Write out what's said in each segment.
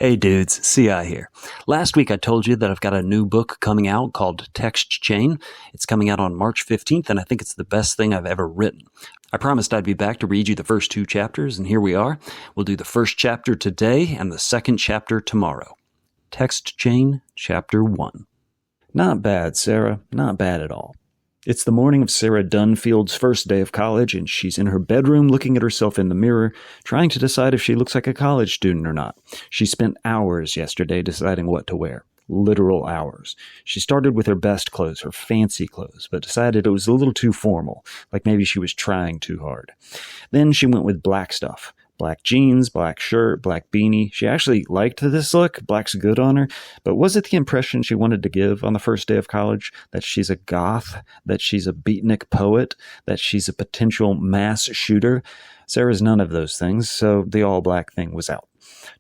Hey dudes, CI here. Last week I told you that I've got a new book coming out called Text Chain. It's coming out on March 15th, and I think it's the best thing I've ever written. I promised I'd be back to read you the first two chapters, and here we are. We'll do the first chapter today and the second chapter tomorrow. Text Chain, Chapter 1. Not bad, Sarah. Not bad at all. It's the morning of Sarah Dunfield's first day of college, and she's in her bedroom looking at herself in the mirror, trying to decide if she looks like a college student or not. She spent hours yesterday deciding what to wear. Literal hours. She started with her best clothes, her fancy clothes, but decided it was a little too formal, like maybe she was trying too hard. Then she went with black stuff. Black jeans, black shirt, black beanie. She actually liked this look. Black's good on her. But was it the impression she wanted to give on the first day of college? That she's a goth? That she's a beatnik poet? That she's a potential mass shooter? Sarah's none of those things, so the all-black thing was out.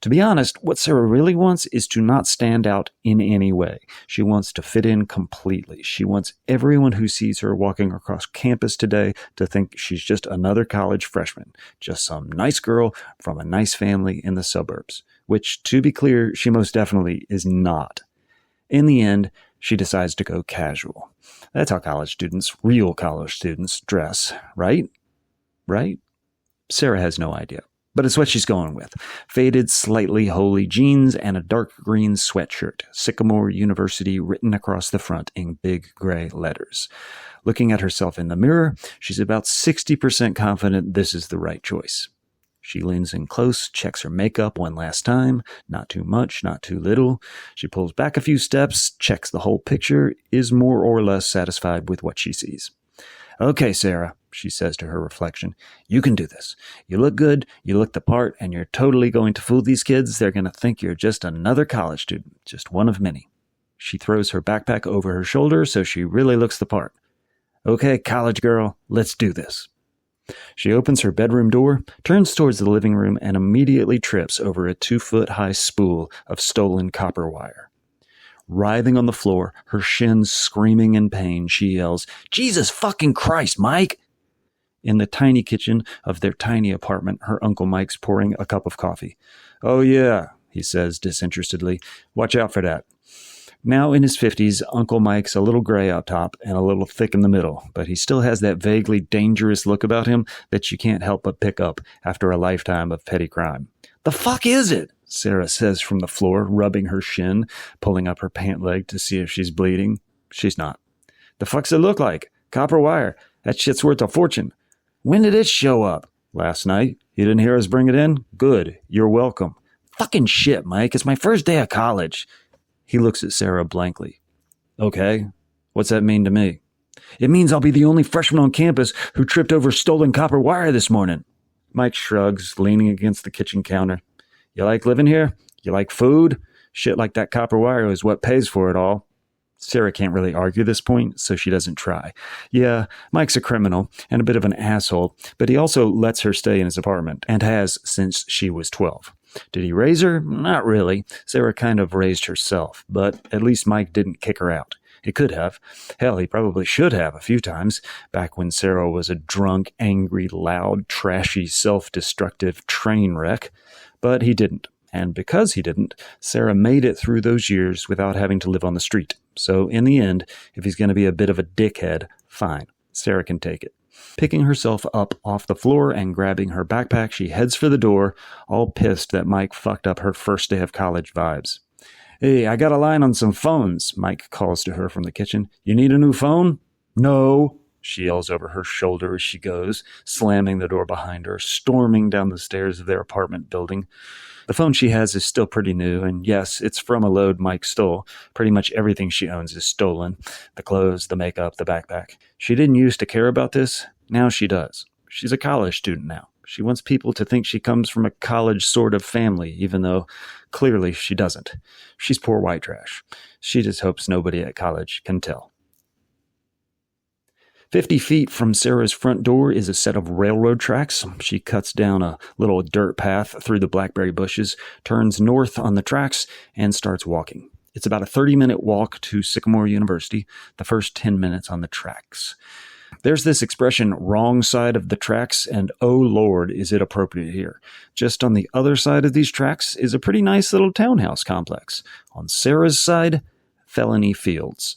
To be honest, what Sarah really wants is to not stand out in any way. She wants to fit in completely. She wants everyone who sees her walking across campus today to think she's just another college freshman, just some nice girl from a nice family in the suburbs, which, to be clear, she most definitely is not. In the end, she decides to go casual. That's how college students, real college students, dress, right? Right? Sarah has no idea. But it's what she's going with. Faded, slightly holey jeans and a dark green sweatshirt. Sycamore University written across the front in big gray letters. Looking at herself in the mirror, she's about 60% confident this is the right choice. She leans in close, checks her makeup one last time. Not too much, not too little. She pulls back a few steps, checks the whole picture, is more or less satisfied with what she sees. Okay, Sarah, she says to her reflection, you can do this. You look good, you look the part, and you're totally going to fool these kids. They're going to think you're just another college student, just one of many. She throws her backpack over her shoulder so she really looks the part. Okay, college girl, let's do this. She opens her bedroom door, turns towards the living room, and immediately trips over a 2-foot-high spool of stolen copper wire. Writhing on the floor, her shins screaming in pain, she yells, Jesus fucking Christ, Mike! In the tiny kitchen of their tiny apartment, her Uncle Mike's pouring a cup of coffee. Oh yeah, he says disinterestedly. Watch out for that. Now in his 50s, Uncle Mike's a little gray up top and a little thick in the middle, but he still has that vaguely dangerous look about him that you can't help but pick up after a lifetime of petty crime. The fuck is it? Sarah says from the floor, rubbing her shin, pulling up her pant leg to see if she's bleeding. She's not. The fuck's it look like? Copper wire. That shit's worth a fortune. When did it show up? Last night. You didn't hear us bring it in? Good. You're welcome. Fucking shit, Mike. It's my first day of college. He looks at Sarah blankly. Okay. What's that mean to me? It means I'll be the only freshman on campus who tripped over stolen copper wire this morning. Mike shrugs, leaning against the kitchen counter. You like living here? You like food? Shit like that copper wire is what pays for it all. Sarah can't really argue this point, so she doesn't try. Yeah, Mike's a criminal and a bit of an asshole, but he also lets her stay in his apartment, and has since she was 12. Did he raise her? Not really. Sarah kind of raised herself, but at least Mike didn't kick her out. He could have. Hell, he probably should have a few times, back when Sarah was a drunk, angry, loud, trashy, self-destructive train wreck. But he didn't. And because he didn't, Sarah made it through those years without having to live on the street. So in the end, if he's going to be a bit of a dickhead, fine. Sarah can take it. Picking herself up off the floor and grabbing her backpack, she heads for the door, all pissed that Mike fucked up her first day of college vibes. Hey, I got a line on some phones, Mike calls to her from the kitchen. You need a new phone? No, she yells over her shoulder as she goes, slamming the door behind her, storming down the stairs of their apartment building. The phone she has is still pretty new, and yes, it's from a load Mike stole. Pretty much everything she owns is stolen. The clothes, the makeup, the backpack. She didn't used to care about this. Now she does. She's a college student now. She wants people to think she comes from a college sort of family, even though clearly she doesn't. She's poor white trash. She just hopes nobody at college can tell. 50 feet from Sarah's front door is a set of railroad tracks. She cuts down a little dirt path through the blackberry bushes, turns north on the tracks, and starts walking. It's about a 30-minute walk to Sycamore University, the first 10 minutes on the tracks. There's this expression, wrong side of the tracks, and oh lord, is it appropriate here. Just on the other side of these tracks is a pretty nice little townhouse complex. On Sarah's side, Felony Fields.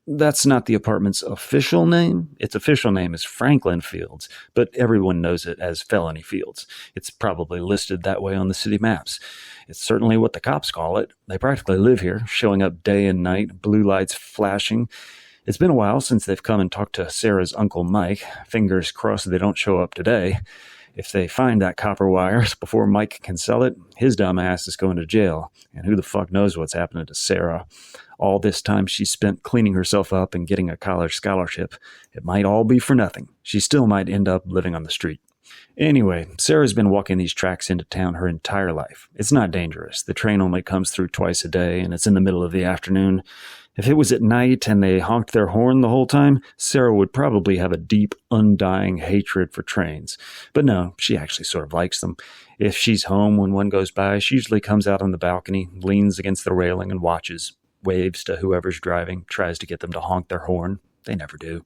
That's not the apartment's official name. Its official name is Franklin Fields, but everyone knows it as Felony Fields. It's probably listed that way on the city maps. It's certainly what the cops call it. They practically live here, showing up day and night, blue lights flashing. It's been a while since they've come and talked to Sarah's Uncle Mike. Fingers crossed they don't show up today. If they find that copper wire before Mike can sell it, his dumb ass is going to jail. And who the fuck knows what's happening to Sarah. All this time she spent cleaning herself up and getting a college scholarship. It might all be for nothing. She still might end up living on the street. Anyway, Sarah's been walking these tracks into town her entire life. It's not dangerous. The train only comes through twice a day, and it's in the middle of the afternoon. If it was at night and they honked their horn the whole time, Sarah would probably have a deep, undying hatred for trains. But no, she actually sort of likes them. If she's home when one goes by, she usually comes out on the balcony, leans against the railing and watches, waves to whoever's driving, tries to get them to honk their horn. They never do.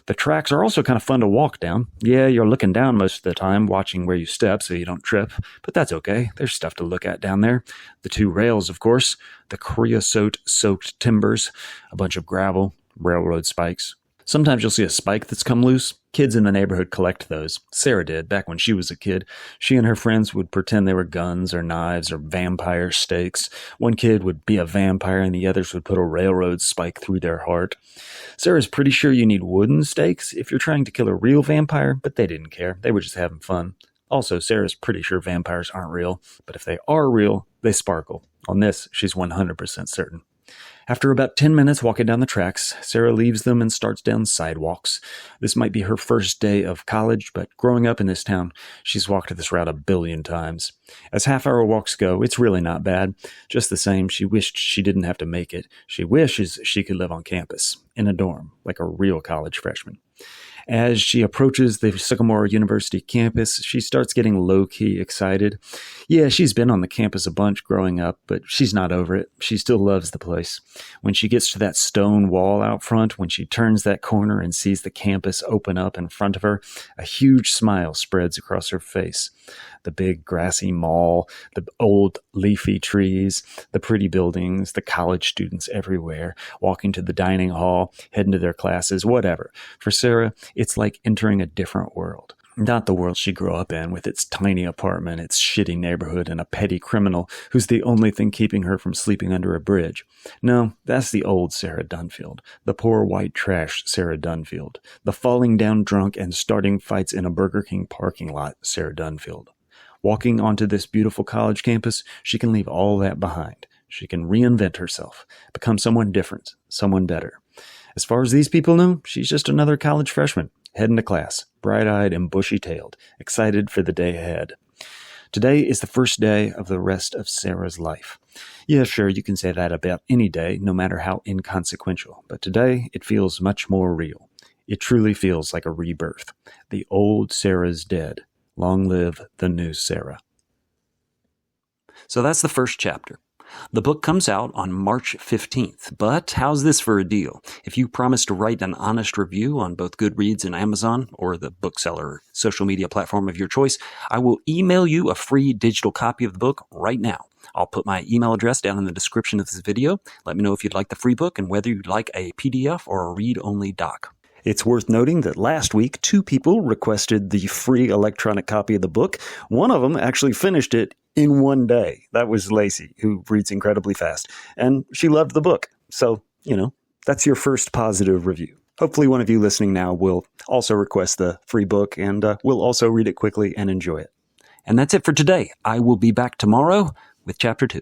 The tracks are also kind of fun to walk down. Yeah, you're looking down most of the time, watching where you step so you don't trip, but that's okay. There's stuff to look at down there. The two rails, of course, the creosote-soaked timbers, a bunch of gravel, railroad spikes. Sometimes you'll see a spike that's come loose. Kids in the neighborhood collect those. Sarah did, back when she was a kid. She and her friends would pretend they were guns or knives or vampire stakes. One kid would be a vampire and the others would put a railroad spike through their heart. Sarah's pretty sure you need wooden stakes if you're trying to kill a real vampire, but they didn't care. They were just having fun. Also, Sarah's pretty sure vampires aren't real, but if they are real, they sparkle. On this, she's 100% certain. After about 10 minutes walking down the tracks, Sarah leaves them and starts down sidewalks. This might be her first day of college, but growing up in this town, she's walked this route 1 billion times. As half-hour walks go, it's really not bad. Just the same, she wished she didn't have to make it. She wishes she could live on campus, in a dorm, like a real college freshman. As she approaches the Sycamore University campus, she starts getting low-key excited. Yeah, she's been on the campus a bunch growing up, but she's not over it. She still loves the place. When she gets to that stone wall out front, when she turns that corner and sees the campus open up in front of her, a huge smile spreads across her face. The big grassy mall, the old leafy trees, the pretty buildings, the college students everywhere, walking to the dining hall, heading to their classes, whatever. For Sarah, it's like entering a different world. Not the world she grew up in, with its tiny apartment, its shitty neighborhood, and a petty criminal who's the only thing keeping her from sleeping under a bridge. No, that's the old Sarah Dunfield, the poor white trash Sarah Dunfield, the falling down drunk and starting fights in a Burger King parking lot Sarah Dunfield. Walking onto this beautiful college campus, she can leave all that behind. She can reinvent herself, become someone different, someone better. As far as these people know, she's just another college freshman, heading to class, bright-eyed and bushy-tailed, excited for the day ahead. Today is the first day of the rest of Sarah's life. Yeah, sure, you can say that about any day, no matter how inconsequential, but today it feels much more real. It truly feels like a rebirth. The old Sarah's dead. Long live the new Sarah. So that's the first chapter. The book comes out on March 15th, but how's this for a deal? If you promise to write an honest review on both Goodreads and Amazon, or the bookseller social media platform of your choice, I will email you a free digital copy of the book right now. I'll put my email address down in the description of this video. Let me know if you'd like the free book and whether you'd like a PDF or a read-only doc. It's worth noting that last week, 2 people requested the free electronic copy of the book. One of them actually finished it in 1 day. That was Lacey, who reads incredibly fast. And she loved the book. So, that's your first positive review. Hopefully one of you listening now will also request the free book and will also read it quickly and enjoy it. And that's it for today. I will be back tomorrow with Chapter 2.